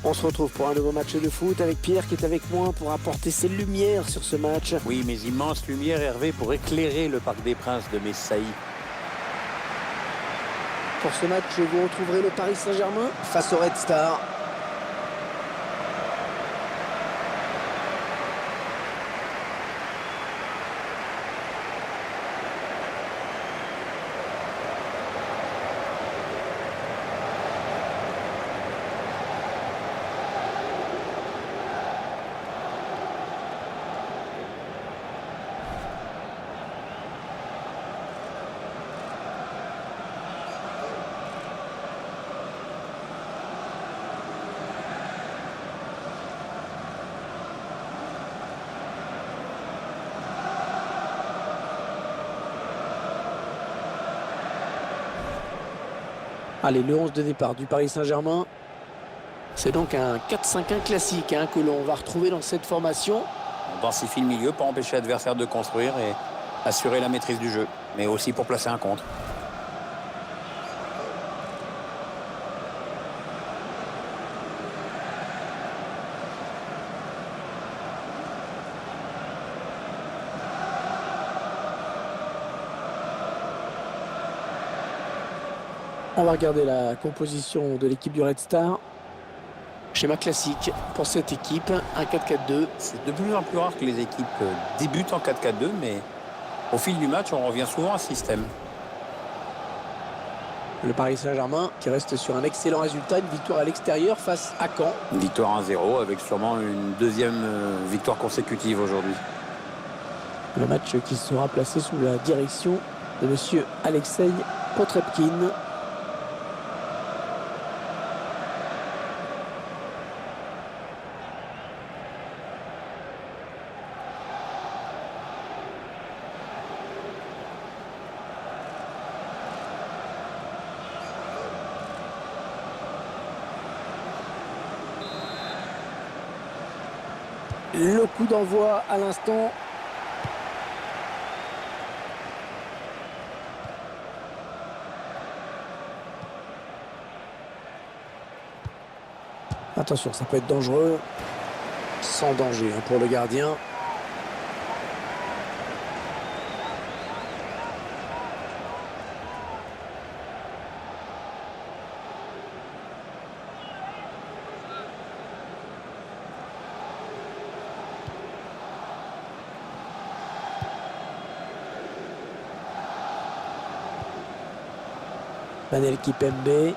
On se retrouve pour un nouveau match de foot avec Pierre qui est avec moi pour apporter ses lumières sur ce match. Oui, mes immenses lumières, Hervé, pour éclairer le Parc des Princes de Messailly. Pour ce match, vous retrouverez le Paris Saint-Germain face au Red Star. Allez, le 11 de départ du Paris Saint-Germain. C'est donc un 4-5-1 classique que l'on va retrouver dans cette formation. On densifie le milieu pour empêcher l'adversaire de construire et assurer la maîtrise du jeu, mais aussi pour placer un contre. On va regarder la composition de l'équipe du Red Star. Schéma classique pour cette équipe, un 4-4-2. C'est de plus en plus rare que les équipes débutent en 4-4-2, mais au fil du match, on revient souvent à ce système. Le Paris Saint-Germain qui reste sur un excellent résultat, une victoire à l'extérieur face à Caen. Une victoire 1-0 avec sûrement une deuxième victoire consécutive aujourd'hui. Le match qui sera placé sous la direction de monsieur Alexei Potrepkin. Le coup d'envoi à l'instant. Attention, ça peut être dangereux. Sans danger pour le gardien. Manel Kipembe.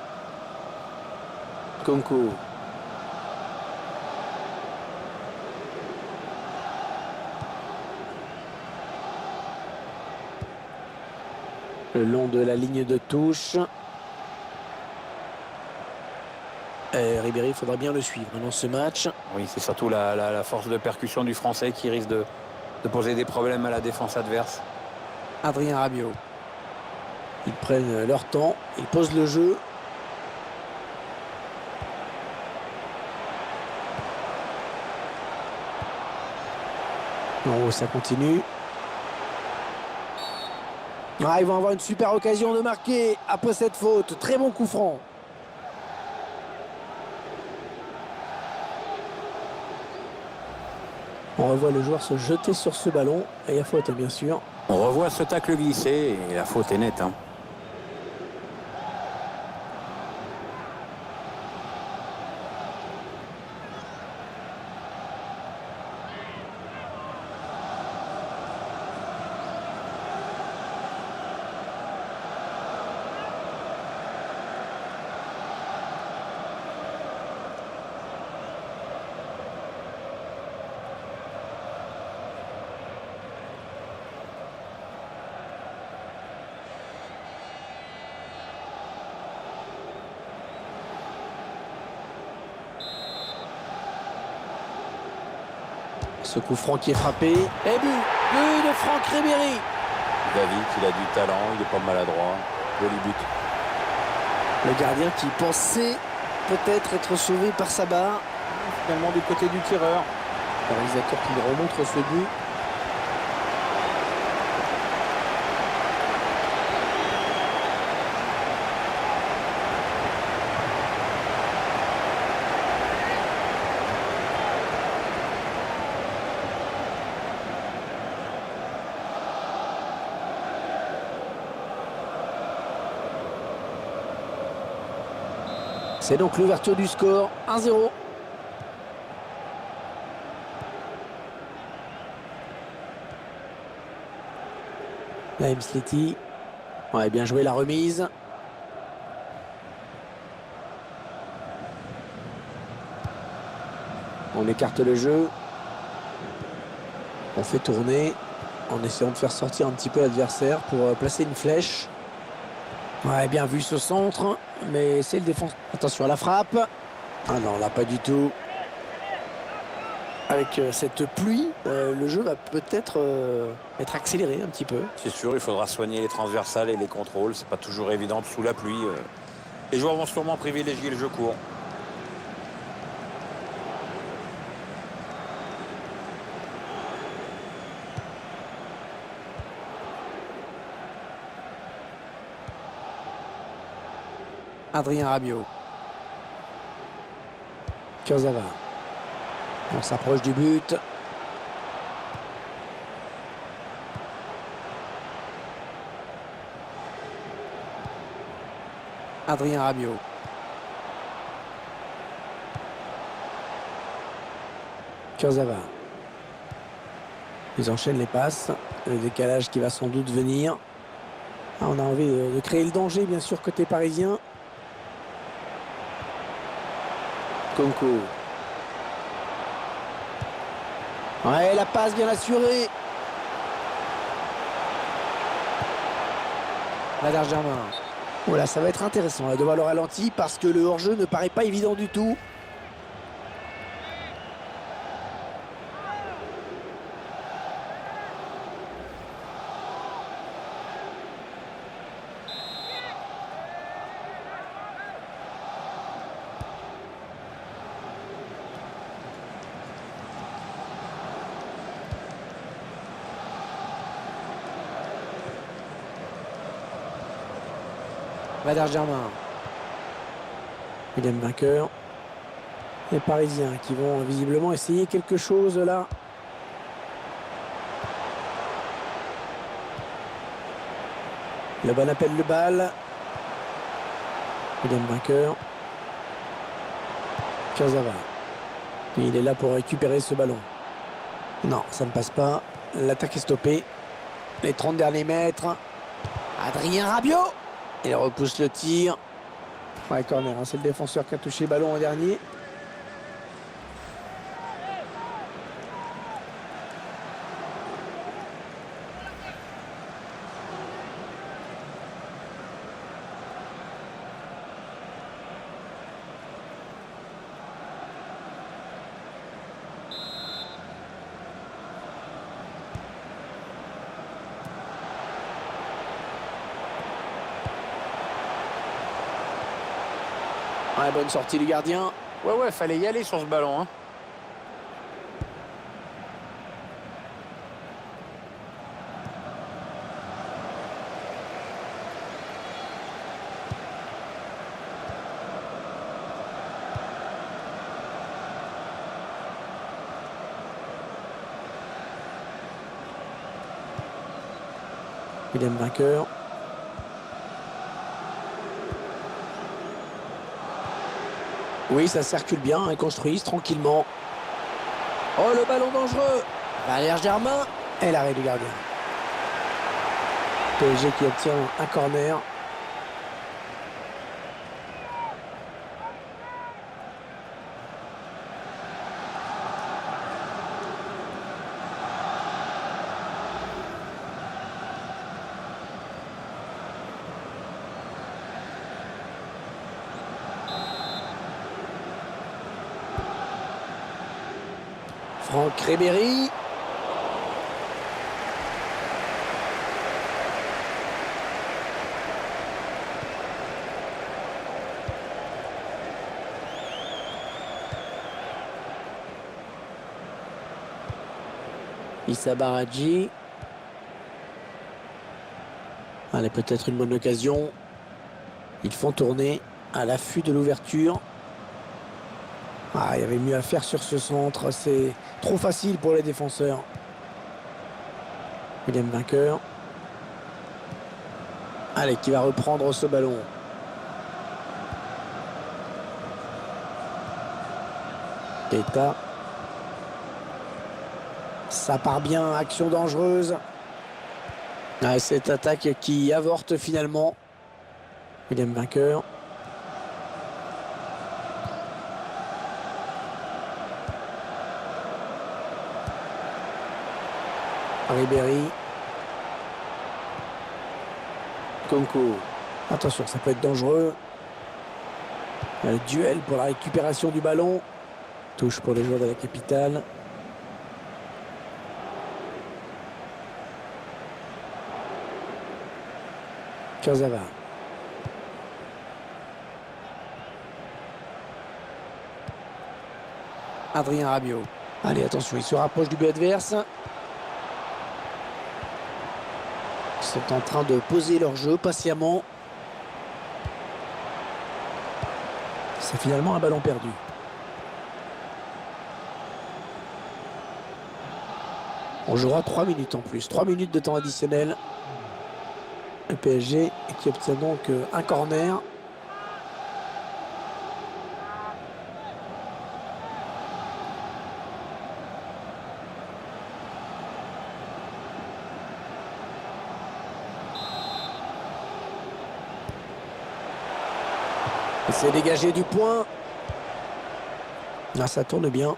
Konko. Le long de la ligne de touche. Ribéry, il faudra bien le suivre dans ce match. Oui, c'est surtout la force de percussion du Français qui risque de poser des problèmes à la défense adverse. Adrien Rabiot. Ils prennent leur temps, ils posent le jeu. En haut, ça continue. Ils vont avoir une super occasion de marquer après cette faute. Très bon coup franc. On revoit le joueur se jeter sur ce ballon. Et il y a faute, bien sûr. On revoit ce tacle glissé et la faute est nette. Ce coup franc qui est frappé. Et but de Franck Ribéry. David, il a du talent, il n'est pas maladroit. Joli but. Le gardien qui pensait peut-être être sauvé par sa barre. Finalement du côté du tireur. Le réalisateur qui remontre ce but. C'est donc l'ouverture du score, 1-0. Naïm Sleti. Ouais, bien joué la remise. On écarte le jeu. On fait tourner en essayant de faire sortir un petit peu l'adversaire pour placer une flèche. Ouais, bien vu ce centre, mais c'est le défense. Attention à la frappe. Ah non, là pas du tout. Avec cette pluie, le jeu va peut-être être accéléré un petit peu. C'est sûr, il faudra soigner les transversales et les contrôles. C'est pas toujours évident sous la pluie. Les joueurs vont sûrement privilégier le jeu court. Adrien Rabiot. Kurzawa. On s'approche du but. Adrien Rabiot. Kurzawa. Ils enchaînent les passes. Le décalage qui va sans doute venir. Ah, on a envie de créer le danger, bien sûr, côté parisien. Konko. Ouais, la passe bien assurée. Valère Germain. Voilà, ça va être intéressant là, de voir le ralenti parce que le hors-jeu ne paraît pas évident du tout. Valère Germain. William Vainqueur. Les Parisiens qui vont visiblement essayer quelque chose là. Le bon appelle le bal. William Vainqueur. Kurzawa. Il est là pour récupérer ce ballon. Non, ça ne passe pas. L'attaque est stoppée. Les 30 derniers mètres. Adrien Rabiot. Il repousse le tir. Ouais, corner, hein, c'est le défenseur qui a touché le ballon en dernier. Ouais, bonne sortie du gardien. Ouais, fallait y aller sur ce ballon. Hein. William Vainqueur. Oui, ça circule bien, ils construisent tranquillement. Oh, le ballon dangereux. Valère Germain. Et l'arrêt du gardien. PSG qui obtient un corner. Franck Ribéry. Issa Baradji. Allez, peut-être une bonne occasion. Ils font tourner à l'affût de l'ouverture. Ah, il y avait mieux à faire sur ce centre. C'est trop facile pour les défenseurs. William Vainqueur. Allez, qui va reprendre ce ballon. Keita. Ça part bien, action dangereuse. Ah, cette attaque qui avorte finalement. William vainqueur. Ribéry. Conco. Attention, ça peut être dangereux. Le duel pour la récupération du ballon. Touche pour les joueurs de la capitale. Kurzawa. Adrien Rabiot. Allez, attention, il se rapproche du but adverse. Ils sont en train de poser leur jeu patiemment. C'est finalement un ballon perdu. On jouera 3 minutes en plus. 3 minutes de temps additionnel. Le PSG qui obtient donc un corner. C'est dégagé du point. Là, ça tourne bien.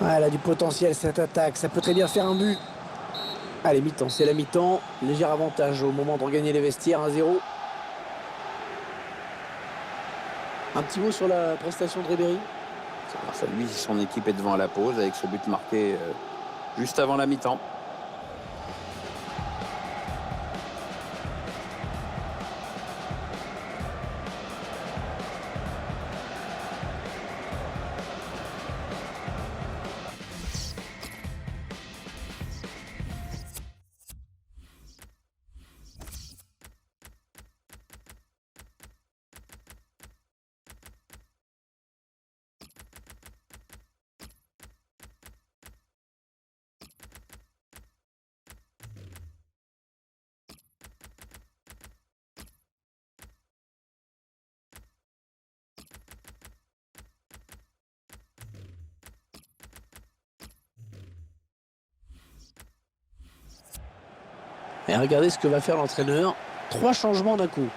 Ah, elle a du potentiel cette attaque, ça peut très bien faire un but. Allez, mi-temps, c'est la mi-temps. Léger avantage au moment de regagner les vestiaires, 1-0. Un petit mot sur la prestation de Ribéry. C'est grâce à lui, son équipe est devant à la pause avec ce but marqué juste avant la mi-temps. Et regardez ce que va faire l'entraîneur. 3 changements d'un coup.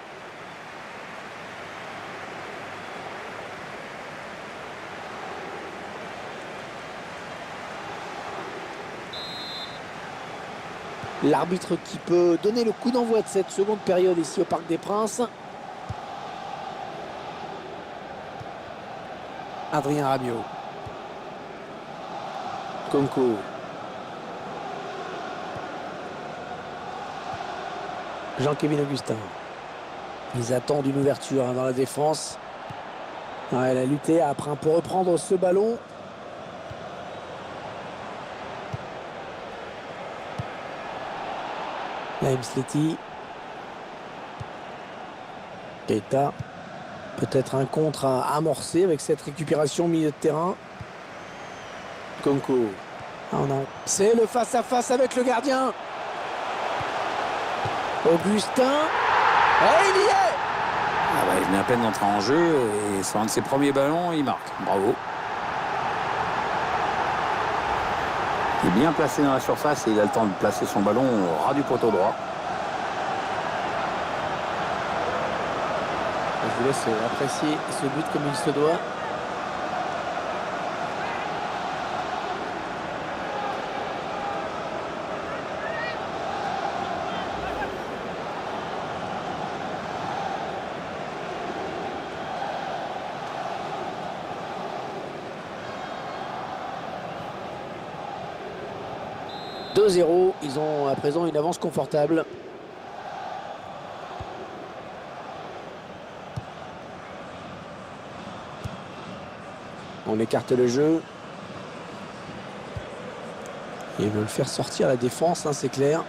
L'arbitre qui peut donner le coup d'envoi de cette seconde période ici au Parc des Princes. Adrien Rabiot. Conco. Jean-Kévin Augustin. Ils attendent une ouverture dans la défense. Ouais, elle a lutté après pour reprendre ce ballon. Naïm Sleti. Keita. Peut-être un contre à amorcer avec cette récupération au milieu de terrain. Conco. Ah, c'est le face-à-face avec le gardien. Augustin. Et il y est. Ah bah, il venait à peine d'entrer en jeu et sur un de ses premiers ballons, il marque. Bravo. Il est bien placé dans la surface et il a le temps de placer son ballon au ras du poteau droit. Je vous laisse apprécier ce but comme il se doit. « 2-0, ils ont à présent une avance confortable. On écarte le jeu. Ils veulent faire sortir la défense, hein, c'est clair.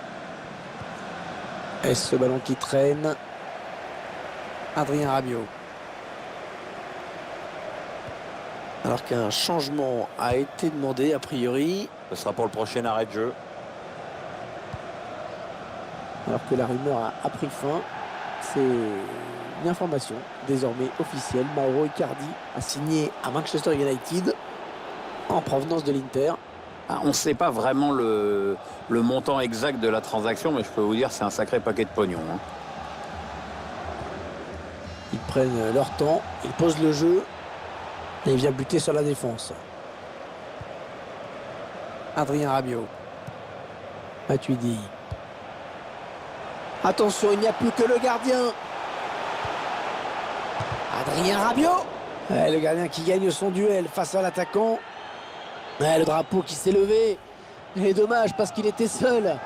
Est-ce ce ballon qui traîne? Adrien Rabiot. Alors qu'un changement a été demandé a priori. Ce sera pour le prochain arrêt de jeu. Alors que la rumeur a pris fin. C'est une information désormais officielle. Mauro Icardi a signé à Manchester United en provenance de l'Inter. Ah, on ne sait pas vraiment le montant exact de la transaction, mais je peux vous dire que c'est un sacré paquet de pognon. Hein. Ils prennent leur temps, ils posent le jeu et il vient buter sur la défense. Adrien Rabiot. Matuidi. Attention, il n'y a plus que le gardien. Adrien Rabiot. Le gardien qui gagne son duel face à l'attaquant. Le drapeau qui s'est levé. Et dommage parce qu'il était seul.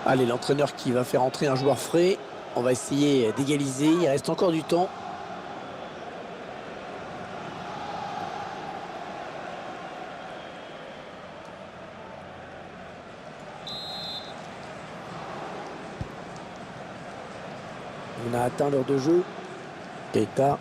Allez, l'entraîneur qui va faire entrer un joueur frais. On va essayer d'égaliser. Il reste encore du temps. On a atteint l'heure de jeu. Keita.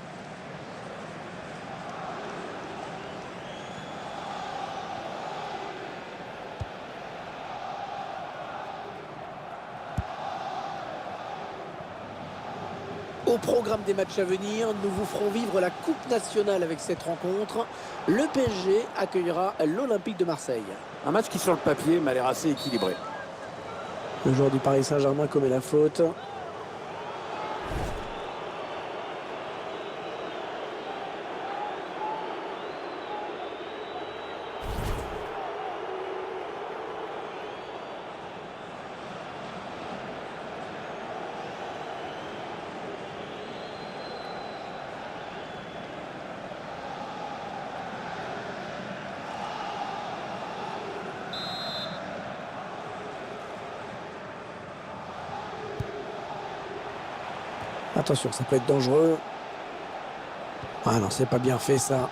Au programme des matchs à venir, nous vous ferons vivre la Coupe nationale avec cette rencontre. Le PSG accueillera l'Olympique de Marseille. Un match qui, sur le papier, m'a l'air assez équilibré. Le joueur du Paris Saint-Germain commet la faute. Attention, ça peut être dangereux. Ah non, c'est pas bien fait ça.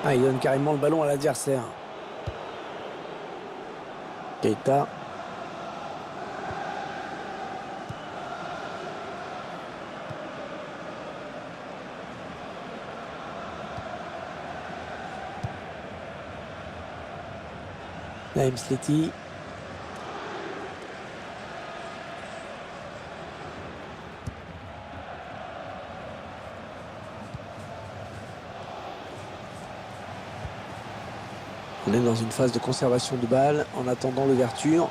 Ah, il donne carrément le ballon à l'adversaire. Keita. Naïm Sleti. On est dans une phase de conservation de balle en attendant l'ouverture.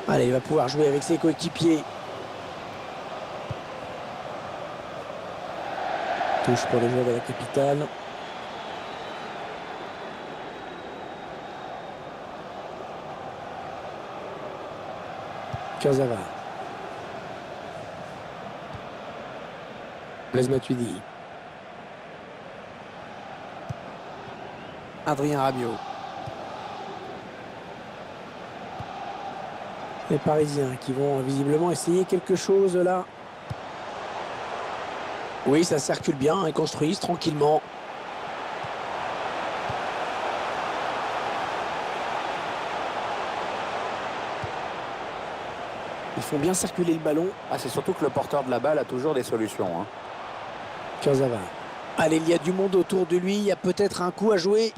Allez, il va pouvoir jouer avec ses coéquipiers. Touche pour les joueurs de la capitale. Kurzawa. Blaise Matuidi. Adrien Rabiot. Les Parisiens qui vont visiblement essayer quelque chose là. Oui, ça circule bien, ils construisent tranquillement. Ils font bien circuler le ballon. Ah, c'est surtout que le porteur de la balle a toujours des solutions. Hein. Kurzawa. Allez, il y a du monde autour de lui. Il y a peut-être un coup à jouer.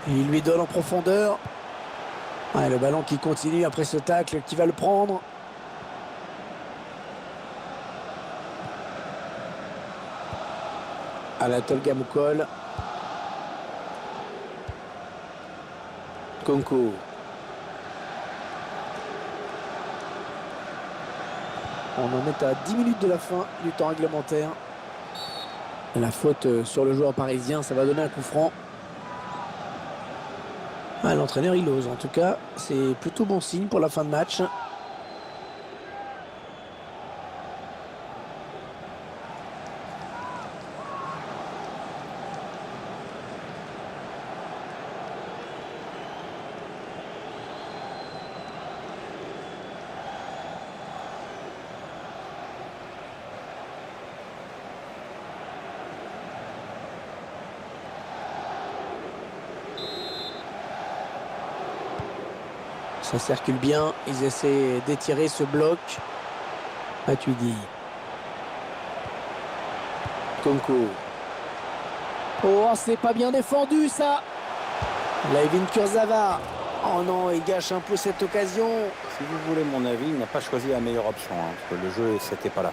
Il lui donne en profondeur. Ouais, le ballon qui continue après ce tacle, qui va le prendre. Anatole Gamoukol. Konko. On en est à 10 minutes de la fin du temps réglementaire. La faute sur le joueur parisien, ça va donner un coup franc. Ah, l'entraîneur il ose, en tout cas c'est plutôt bon signe pour la fin de match. Ça circule bien. Ils essaient d'étirer ce bloc. Matuidi. Nkunku. Oh, c'est pas bien défendu ça. Layvin Kurzawa. Oh non, il gâche un peu cette occasion. Si vous voulez mon avis, il n'a pas choisi la meilleure option, hein, parce que le jeu, c'était pas là.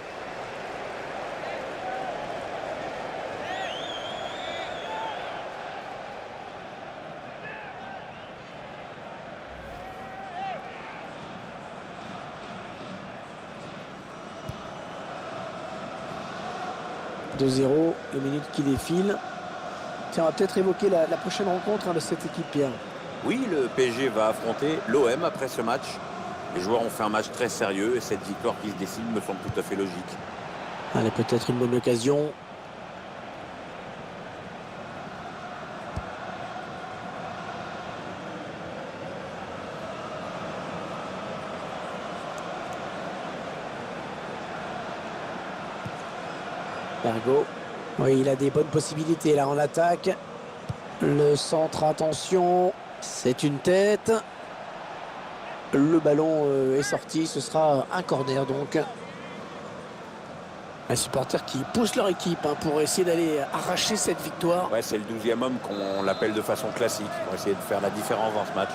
« 2-0, les minutes qui défilent. Tiens, on va peut-être évoquer la prochaine rencontre de cette équipe, Pierre. Oui, le PSG va affronter l'OM après ce match. Les joueurs ont fait un match très sérieux et cette victoire qui se décide me semble tout à fait logique. Allez, peut-être une bonne occasion. Ergo. Oui, il a des bonnes possibilités là en attaque. Le centre, attention, c'est une tête. Le ballon est sorti, ce sera un corner donc. Les supporters qui poussent leur équipe pour essayer d'aller arracher cette victoire. Ouais, c'est le 12e homme qu'on l'appelle de façon classique pour essayer de faire la différence dans ce match.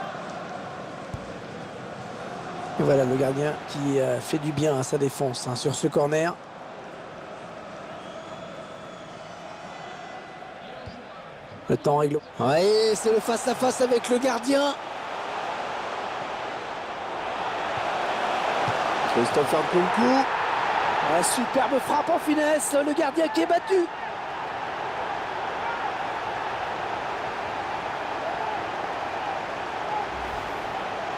Et voilà le gardien qui fait du bien à sa défense sur ce corner. Le temps règle. Ouais, c'est le face-à-face avec le gardien. Christopher Nkunku. Un superbe frappe en finesse. Le gardien qui est battu.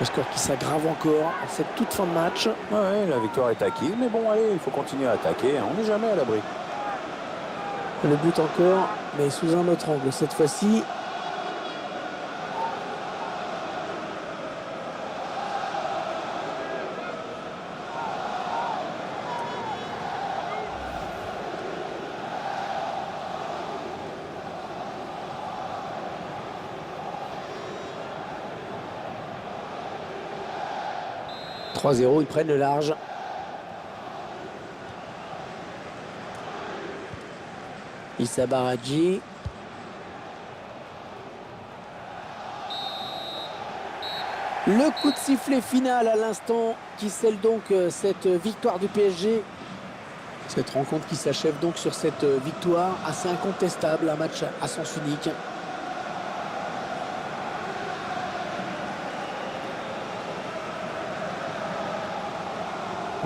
Le score qui s'aggrave encore en cette toute fin de match. Ouais, la victoire est acquise, mais bon, allez, il faut continuer à attaquer. On n'est jamais à l'abri. Le but encore, mais sous un autre angle cette fois-ci. « 3-0, ils prennent le large. » Issa Baradji. Le coup de sifflet final à l'instant qui scelle donc cette victoire du PSG. Cette rencontre qui s'achève donc sur cette victoire assez incontestable, un match à sens unique.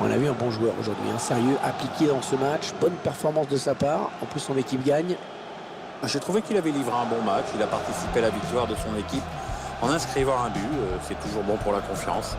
On a vu un bon joueur aujourd'hui, sérieux, appliqué dans ce match. Bonne performance de sa part. En plus, son équipe gagne. J'ai trouvé qu'il avait livré un bon match. Il a participé à la victoire de son équipe en inscrivant un but. C'est toujours bon pour la confiance.